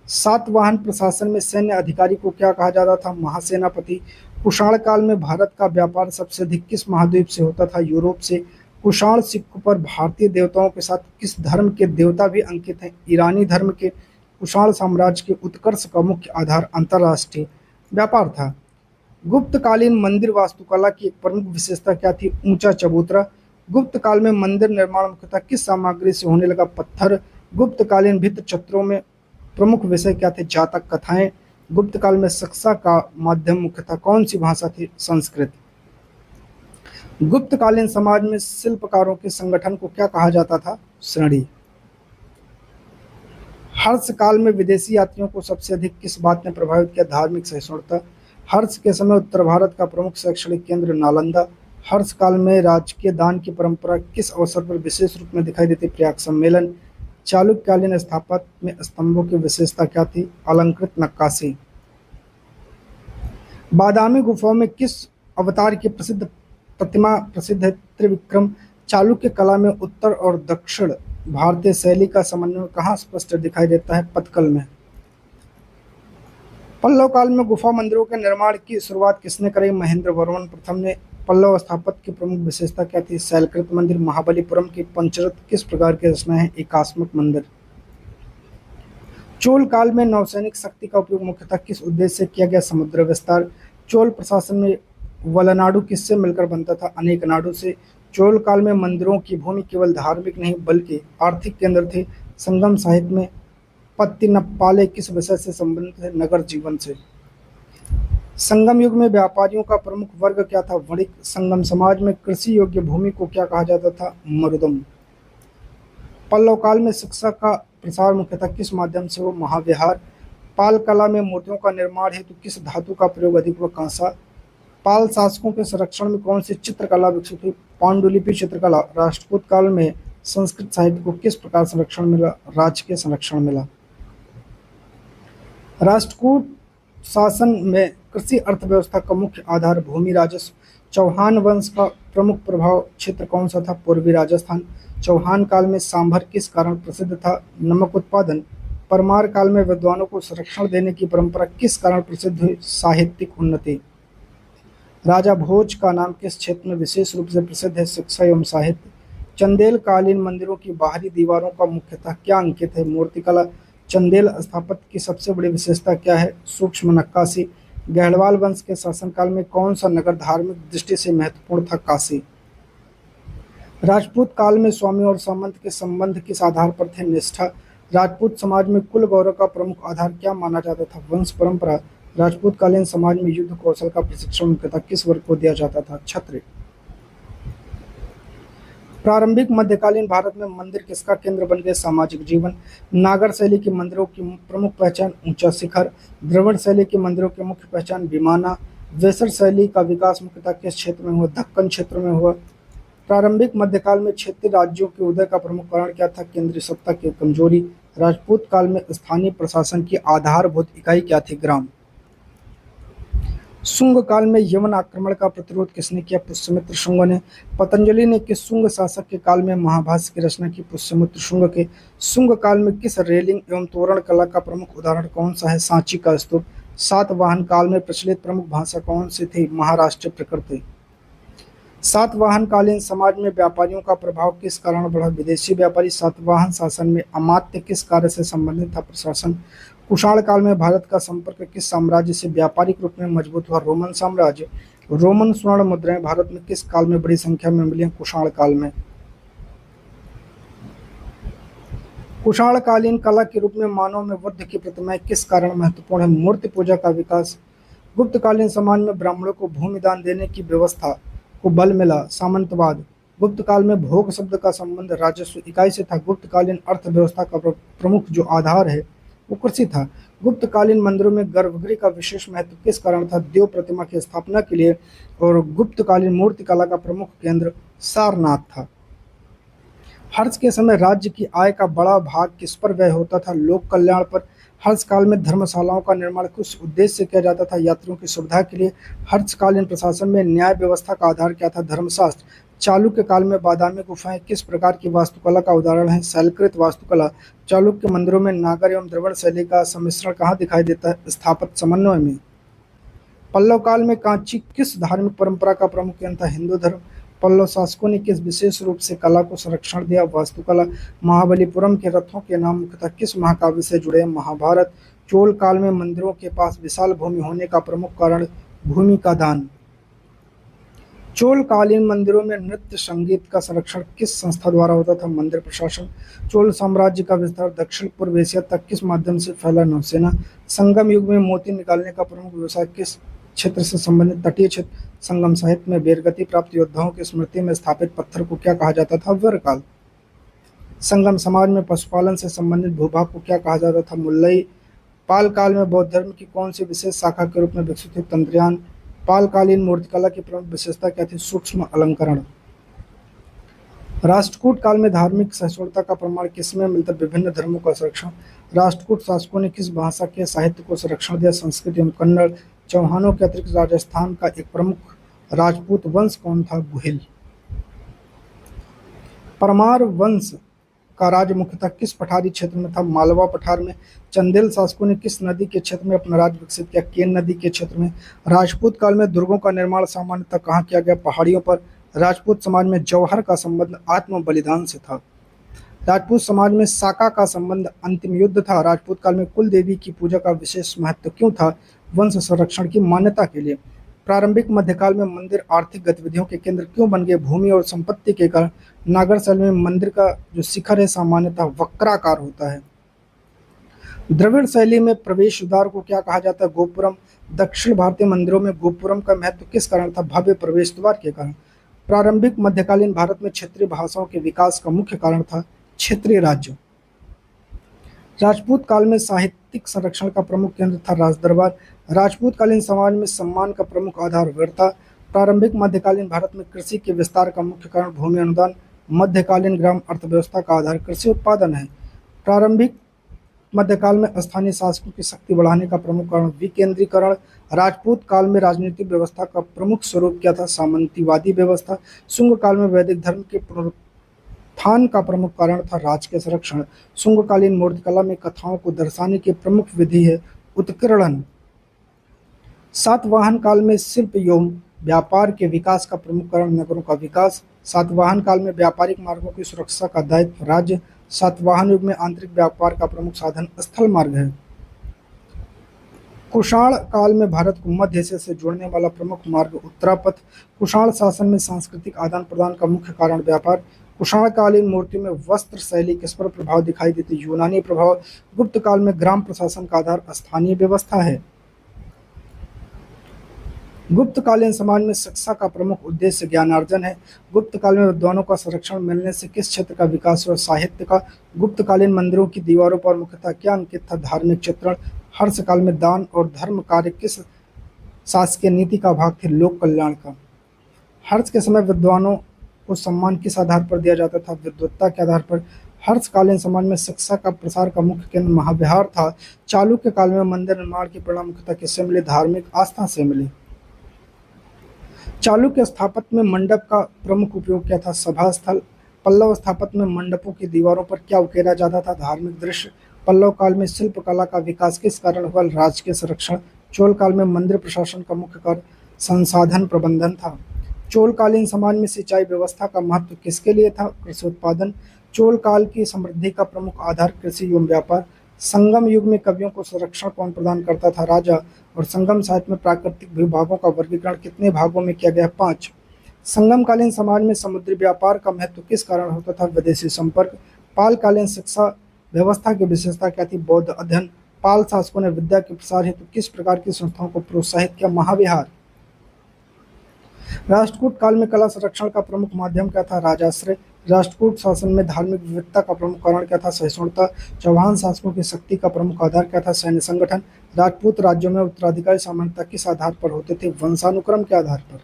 सातवाहन प्रशासन में सैन्य अधिकारी को क्या कहा जाता था? महासेनापति। कुषाण काल में भारत का व्यापार सबसे अधिक किस महाद्वीप से होता था? यूरोप से। कुषाण सिक्कों पर भारतीय देवताओं के साथ किस धर्म के देवता भी अंकित हैं? ईरानी धर्म के। कुषाण साम्राज्य के उत्कर्ष का मुख्य आधार अंतर्राष्ट्रीय व्यापार था। गुप्तकालीन मंदिर वास्तुकला की एक प्रमुख विशेषता क्या थी? ऊंचा चबूतरा। गुप्त काल में मंदिर निर्माण मुख्यतः किस सामग्री से होने लगा? पत्थर। गुप्तकालीन भित्ति चित्रों में प्रमुख विषय क्या थे? जातक कथाएं। गुप्त काल में शिक्षा का माध्यम मुख्यतः कौन सी भाषा थी? संस्कृत। गुप्तकालीन समाज में शिल्पकारों के संगठन को क्या कहा जाता था? श्रेणी। हर्ष काल में विदेशी यात्रियों को सबसे अधिक किस बात ने प्रभावित किया? धार्मिक सहिष्णुता। हर्ष के समय उत्तर भारत का प्रमुख शैक्षणिक केंद्र नालंदा। हर्ष काल में राजकीय दान की परंपरा किस अवसर पर विशेष रूप में दिखाई देती? प्रयाग सम्मेलन। चालुक्यकालीन स्थापत्य में स्तंभों की विशेषता क्या थी? अलंकृत नक्काशी। बादामी गुफाओं में किस अवतार की प्रसिद्ध प्रतिमा प्रसिद्ध है? त्रिविक्रम। चालुक्य कला में उत्तर और दक्षिण भारतीय शैली का समन्वय कहाँ स्पष्ट दिखाई देता है? पत्तल में। पल्लव काल में गुफा मंदिरों के निर्माण की शुरुआत किसने करी? महेंद्र वर्मन प्रथम ने। पल्लव स्थापत्य की प्रमुख विशेषता क्या थी? शैलकृत मंदिर। महाबलीपुरम की पंचरथ किस प्रकार की रचना है? एकात्मक मंदिर। चोल काल में नौसैनिक शक्ति का उपयोग मुख्यतः किस उद्देश्य से किया गया? समुद्र विस्तार। चोल प्रशासन में वलनाडु किससे मिलकर बनता था? अनेक नाडु से। चोल काल में मंदिरों की भूमि केवल धार्मिक नहीं बल्कि आर्थिक केंद्र थे। संगम साहित्य में पत्तिनपाले किस विषय से संबंधित है? नगर जीवन से। संगम युग में व्यापारियों का प्रमुख वर्ग क्या था? वणिक। संगम समाज में कृषि योग्य भूमि को क्या कहा जाता था? मरुदम। पल्लव काल में शिक्षा का प्रसार मुख्यतः किस माध्यम से हो? महाविहार। पाल कला में मूर्तियों का निर्माण हेतु किस धातु का प्रयोग अधिक हुआ? कांसा। पाल शासकों के संरक्षण में कौन सी चित्रकला विकसित हुई? पांडुलिपि चित्रकला। राष्ट्रकूट काल में संस्कृत साहित्य को किस प्रकार संरक्षण मिला? राजकीय संरक्षण मिला। राष्ट्रकूट शासन में कृषि अर्थव्यवस्था का मुख्य आधार भूमि राजस्व। चौहान वंश का प्रमुख प्रभाव क्षेत्र कौन सा था? पूर्वी राजस्थान। चौहान काल में सांभर किस कारण प्रसिद्ध था? नमक उत्पादन। परमार काल में विद्वानों को संरक्षण देने की परंपरा किस कारण प्रसिद्ध हुई? साहित्यिक उन्नति। राजा भोज का नाम किस क्षेत्र में विशेष रूप से प्रसिद्ध है? शिक्षा एवं साहित्य। चंदेल कालीन मंदिरों की बाहरी दीवारों का मुख्यतः क्या अंकित है? मूर्तिकला। चंदेल स्थापत्य की सबसे बड़ी विशेषता क्या है? सूक्ष्म नक्काशी। गहलवाल वंश के शासनकाल में कौन सा नगर धार्मिक दृष्टि से महत्वपूर्ण था? काशी। राजपूत काल में स्वामी और सामंत के संबंध किस आधार पर थे? निष्ठा। राजपूत समाज में कुल गौरव का प्रमुख आधार क्या माना जाता था? वंश परंपरा। राजपूत कालीन समाज में युद्ध कौशल का प्रशिक्षण मुख्यतः किस वर्ग को दिया जाता था? क्षत्रिय। प्रारंभिक मध्यकालीन भारत में मंदिर किसका केंद्र बन गए? सामाजिक जीवन। नागर शैली के मंदिरों की प्रमुख पहचान ऊंचा शिखर। द्रविड़ शैली के मंदिरों की मुख्य पहचान विमाना। वेसर शैली का विकास मुख्यतः किस क्षेत्र में हुआ? दक्कन क्षेत्र में हुआ। प्रारंभिक मध्यकाल में क्षेत्रीय राज्यों के उदय का प्रमुख कारण क्या था? केंद्रीय सत्ता की कमजोरी। राजपूत काल में स्थानीय प्रशासन की आधारभूत इकाई क्या थी? ग्राम। शुंग काल में यवन आक्रमण का प्रतिरोध किसने किया? पुष्यमित्र शुंग ने। पतंजलि ने किस शुंग शासक के काल में महाभाष्य की रचना की? पुष्यमित्र शुंग के। शुंग काल में किस रेलिंग एवं तोरण कला का प्रमुख उदाहरण कौन सा है? सांची का स्तूप। सातवाहन काल में प्रचलित प्रमुख भाषा कौन सी थी? महाराष्ट्र प्रकृति। सातवाहन कालीन समाज में व्यापारियों का प्रभाव किस कारण बढ़ा? विदेशी व्यापारी। सातवाहन शासन में अमात्य किस कार्य से संबंधित था? प्रशासन। कुषाण काल में भारत का संपर्क किस साम्राज्य से व्यापारिक रूप में मजबूत हुआ? रोमन साम्राज्य। रोमन स्वर्ण मुद्राएं भारत में किस काल में बड़ी संख्या में मिली? कुषाण काल में। कुषाणकालीन कला के रूप में मानव में बुद्ध की प्रतिमाएं किस कारण महत्वपूर्ण है? मूर्ति पूजा का विकास। गुप्तकालीन समाज में ब्राह्मणों को भूमि दान देने की व्यवस्था को बल मिला। सामंतवाद। गुप्त काल में भोग शब्द का संबंध राजस्व इकाई से था। गुप्तकालीन अर्थव्यवस्था का प्रमुख जो आधार है वो कृषि था। गुप्तकालीन मंदिरों में गर्भगृह का विशेष महत्व किस कारण था? देव प्रतिमा की स्थापना के लिए। और गुप्तकालीन मूर्ति कला का प्रमुख केंद्र सारनाथ था। हर्ष के समय राज्य की आय का बड़ा भाग किस पर व्यय होता था? लोक कल्याण पर। हर्ष काल में धर्मशालाओं का निर्माण किस उद्देश्य से किया जाता था? यात्रियों की सुविधा के लिए। हर्षकालीन प्रशासन में न्याय व्यवस्था का आधार क्या था? धर्मशास्त्र। चालुक्य काल में बादामी गुफाएं किस प्रकार की वास्तुकला का उदाहरण है? शैलकृत वास्तुकला। चालुक्य मंदिरों में नागर एवं द्रविड़ शैली का सम्मिश्रण कहाँ दिखाई देता है? स्थापत्य समन्वय में। पल्लव काल में कांची किस धार्मिक परंपरा का प्रमुख केंद्र था? हिंदू धर्म। पल्लव शासकों ने किस विशेष रूप से कला को संरक्षण दिया? वास्तुकला। महाबलीपुरम के रथों के नाम मुख्यतः किस महाकाव्य से जुड़े हैं? महाभारत। चोल काल में मंदिरों के पास विशाल भूमि होने का प्रमुख कारण भूमि का दान। चोल कालीन मंदिरों में नृत्य संगीत का संरक्षण किस संस्था द्वारा होता था? मंदिर प्रशासन। चोल साम्राज्य का विस्तार दक्षिण पूर्व एशिया तक किस माध्यम से फैला? नौसेना। संगम युग में मोती निकालने का प्रमुख व्यवसाय किस क्षेत्र से संबंधित? तटीय क्षेत्र। संगम साहित्य में वीरगति प्राप्त योद्धाओं की स्मृति में स्थापित पत्थर को क्या कहा जाता था? वीरकाल। संगम समाज में पशुपालन से संबंधित भूभाग को क्या कहा जाता था? मुल्लई। पाल काल में बौद्ध धर्म की कौन सी विशेष शाखा के रूप में विकसित हुई? तंत्रयान। पालकालीन मूर्तिकला की प्रमुख विशेषता क्या थी? सूक्ष्म अलंकरण। राष्ट्रकूट काल में धार्मिक सहिष्णुता का प्रमाण किसमें मिलता? विभिन्न धर्मों का संरक्षण। राष्ट्रकूट शासकों ने किस भाषा के साहित्य को संरक्षण दिया? संस्कृत एवं कन्नड़। चौहानों के अतिरिक्त राजस्थान का एक प्रमुख राजपूत वंश कौन था? गुहिल। परमार वंश का राज्य मुख्यतः किस पठारी क्षेत्र में था? मालवा पठार में। चंदेल शासकों ने किस नदी के क्षेत्र में अपना राज्य विकसित किया? केन नदी के क्षेत्र में। राजपूत काल में दुर्गों का निर्माण सामान्यतः कहाँ किया गया? पहाड़ियों पर। राजपूत समाज में जौहर का संबंध आत्म बलिदान से था। राजपूत समाज में साका का संबंध अंतिम युद्ध था। राजपूत काल में कुल देवी की पूजा का विशेष महत्व क्यों था? वंश संरक्षण की मान्यता के लिए। प्रारंभिक मध्यकाल में मंदिर आर्थिक गतिविधियों के केंद्र क्यों बन गए? भूमि और संपत्ति के कारण। नागर शैली में मंदिर का जो शिखर है सामान्यतः वक्राकार होता है। द्रविड़ शैली में प्रवेश द्वार को क्या कहा जाता है? गोपुरम। दक्षिण भारतीय मंदिरों में गोपुरम का महत्व किस कारण था? भव्य प्रवेश द्वार के कारण। प्रारंभिक मध्यकालीन भारत में क्षेत्रीय भाषाओं के विकास का मुख्य कारण था क्षेत्रीय राज्य। राजपूत काल में साहित्यिक संरक्षण का प्रमुख केंद्र था राजदरबार। राजपूत कालीन समाज में सम्मान का प्रमुख आधार वीरता। प्रारंभिक मध्यकालीन भारत में कृषि के विस्तार का मुख्य कारण भूमि अनुदान। मध्यकालीन ग्राम अर्थव्यवस्था का आधार कृषि उत्पादन है। प्रारंभिक मध्यकाल में स्थानीय शासकों की शक्ति बढ़ाने का प्रमुख कारण विकेंद्रीकरण। राजपूत काल में राजनीतिक व्यवस्था का प्रमुख स्वरूप क्या था? सामंतीवादी व्यवस्था। शुंग काल में वैदिक धर्म के पुनरुत्थान का प्रमुख कारण था राज्य के संरक्षण। शुंगकालीन मूर्तिकला में कथाओं को दर्शाने की प्रमुख विधि है उत्कीर्णन। सातवाहन काल में शिल्प एवं व्यापार के विकास का प्रमुख कारण नगरों का विकास। सातवाहन काल में व्यापारिक मार्गों की सुरक्षा का दायित्व राज्य। सातवाहन युग में आंतरिक व्यापार का प्रमुख साधन स्थल मार्ग है। कुषाण काल में भारत को मध्य एशिया से जोड़ने वाला प्रमुख मार्ग उत्तरापथ। कुषाण शासन में सांस्कृतिक आदान प्रदान का मुख्य कारण व्यापार। कुषाणकालीन मूर्ति में वस्त्र शैली किस पर प्रभाव दिखाई देती? यूनानी प्रभाव। गुप्त काल में ग्राम प्रशासन का आधार स्थानीय व्यवस्था है। गुप्तकालीन समाज में शिक्षा का प्रमुख उद्देश्य ज्ञानार्जन है। गुप्त काल में विद्वानों का संरक्षण मिलने से किस क्षेत्र का विकास हुआ? साहित्य का। गुप्तकालीन मंदिरों की दीवारों पर मुख्यतः क्या अंकित था? धार्मिक चित्रण। हर्ष काल में दान और धर्म कार्य किस शासकीय नीति का भाग थे? लोक कल्याण का। हर्ष के समय विद्वानों को सम्मान किस आधार पर दिया जाता था? विद्वत्ता के आधार पर। हर्षकालीन समाज में शिक्षा का प्रसार का मुख्य केंद्र महाविहार था। चालुक्य काल में मंदिर निर्माण की प्रेरणा मुख्यतः किससे मिली? धार्मिक आस्था से मिली। चालुक्य स्थापत्य में मंडप का प्रमुख उपयोग क्या था? सभा स्थल। पल्लव स्थापत्य में मंडपों की दीवारों पर क्या उकेरा जाता था? धार्मिक दृश्य। पल्लव काल में शिल्प कला का विकास किस कारण हुआ? राज्य के संरक्षण। चोल काल में मंदिर प्रशासन का मुख्य कार्य संसाधन प्रबंधन था। चोलकालीन समाज में सिंचाई व्यवस्था का महत्व किसके लिए था? कृषि उत्पादन। चोल काल की समृद्धि का प्रमुख आधार कृषि एवं व्यापार। संगम युग में कवियों को संरक्षण कौन प्रदान करता था? राजा। और संगम साहित्य में प्राकृतिक भूभागों का वर्गीकरण कितने भागों में किया गया? 5। संगमकालीन समाज में समुद्री व्यापार का महत्व किस कारण होता था? विदेशी संपर्क। पालकालीन शिक्षा व्यवस्था की विशेषता क्या थी? बौद्ध अध्ययन। पाल शासकों ने विद्या के प्रसार हेतु किस प्रकार की संस्थाओं को प्रोत्साहित किया? महाविहार। राष्ट्रकूट काल में कला संरक्षण का प्रमुख माध्यम क्या था? राजाश्रय। राष्ट्रकूट शासन में धार्मिक विविधता का प्रमुख कारण क्या था? सहिष्णुता। चौहान शासकों की शक्ति का प्रमुख आधार क्या था? सैन्य संगठन। राजपूत राज्यों में उत्तराधिकारी सामान्यतः किस आधार पर होते थे? वंशानुक्रम के आधार पर।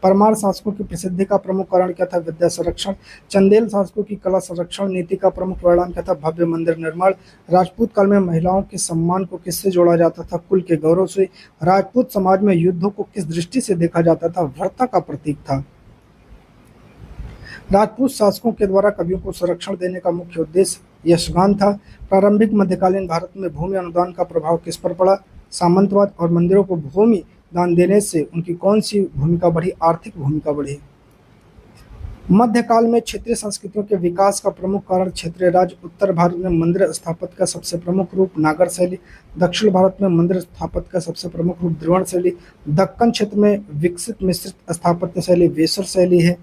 परमार शासकों की प्रसिद्धि का प्रमुख कारण क्या था? विद्या संरक्षण। चंदेल शासकों की कला संरक्षण नीति का प्रमुख परिणाम क्या था? भव्य मंदिर निर्माण। राजपूत काल में महिलाओं के सम्मान को किससे जोड़ा जाता था? कुल के गौरव से। राजपूत समाज में युद्धों को किस दृष्टि से देखा जाता था? वृत्ता का प्रतीक था। राजपूत शासकों के द्वारा कवियों को संरक्षण देने का मुख्य उद्देश्य यशगान था। प्रारंभिक मध्यकालीन भारत में भूमि अनुदान का प्रभाव किस पर पड़ा? सामंतवाद। और मंदिरों को भूमि दान देने से उनकी कौन सी भूमिका बढ़ी? आर्थिक भूमिका बढ़ी। मध्यकाल में क्षेत्रीय संस्कृतियों के विकास का प्रमुख कारण क्षेत्रीय राज्य। उत्तर भारत में मंदिर स्थापत्य का सबसे प्रमुख रूप नागर शैली। दक्षिण भारत में मंदिर स्थापत्य का सबसे प्रमुख रूप द्रविड़ शैली। दक्कन क्षेत्र में विकसित मिश्रित स्थापत्य शैली वेसर शैली है।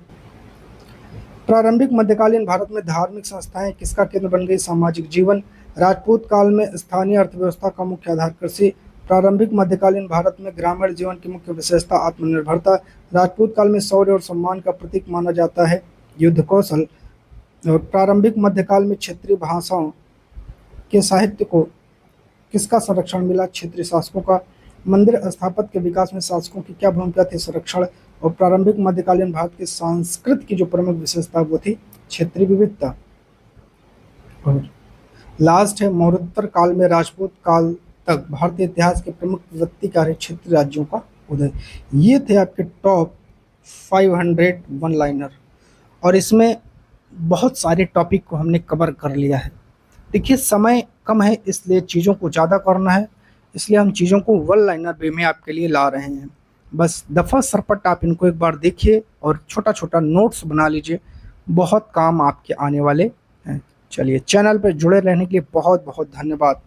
प्रारंभिक मध्यकालीन भारत में धार्मिक संस्थाएं किसका केंद्र बन गई? सामाजिक जीवन। राजपूत काल में स्थानीय अर्थव्यवस्था का मुख्य आधार कृषि। प्रारंभिक मध्यकालीन भारत में ग्रामीण जीवन की मुख्य विशेषता आत्मनिर्भरता। राजपूत काल में शौर्य और सम्मान का प्रतीक माना जाता है युद्ध कौशल। और प्रारंभिक मध्यकाल में क्षेत्रीय भाषाओं के साहित्य को किसका संरक्षण मिला? क्षेत्रीय शासकों का। मंदिर स्थापत्य के विकास में शासकों की क्या भूमिका थी? संरक्षण। और प्रारंभिक मध्यकालीन भारत की संस्कृति की जो प्रमुख विशेषता वो थी क्षेत्रीय विविधता। और लास्ट है मौर्योत्तर काल में राजपूत काल तक भारतीय इतिहास के प्रमुख व्यक्ति कार्य क्षेत्रीय राज्यों का उदय। ये थे आपके टॉप 500 वन लाइनर, और इसमें बहुत सारे टॉपिक को हमने कवर कर लिया है। देखिए समय कम है, इसलिए चीज़ों को ज़्यादा करना है, इसलिए हम चीज़ों को वन लाइनर वे में आपके लिए ला रहे हैं। बस दफ़ा सरपट आप इनको एक बार देखिए और छोटा छोटा नोट्स बना लीजिए, बहुत काम आपके आने वाले हैं। चलिए, चैनल पर जुड़े रहने के लिए बहुत बहुत धन्यवाद।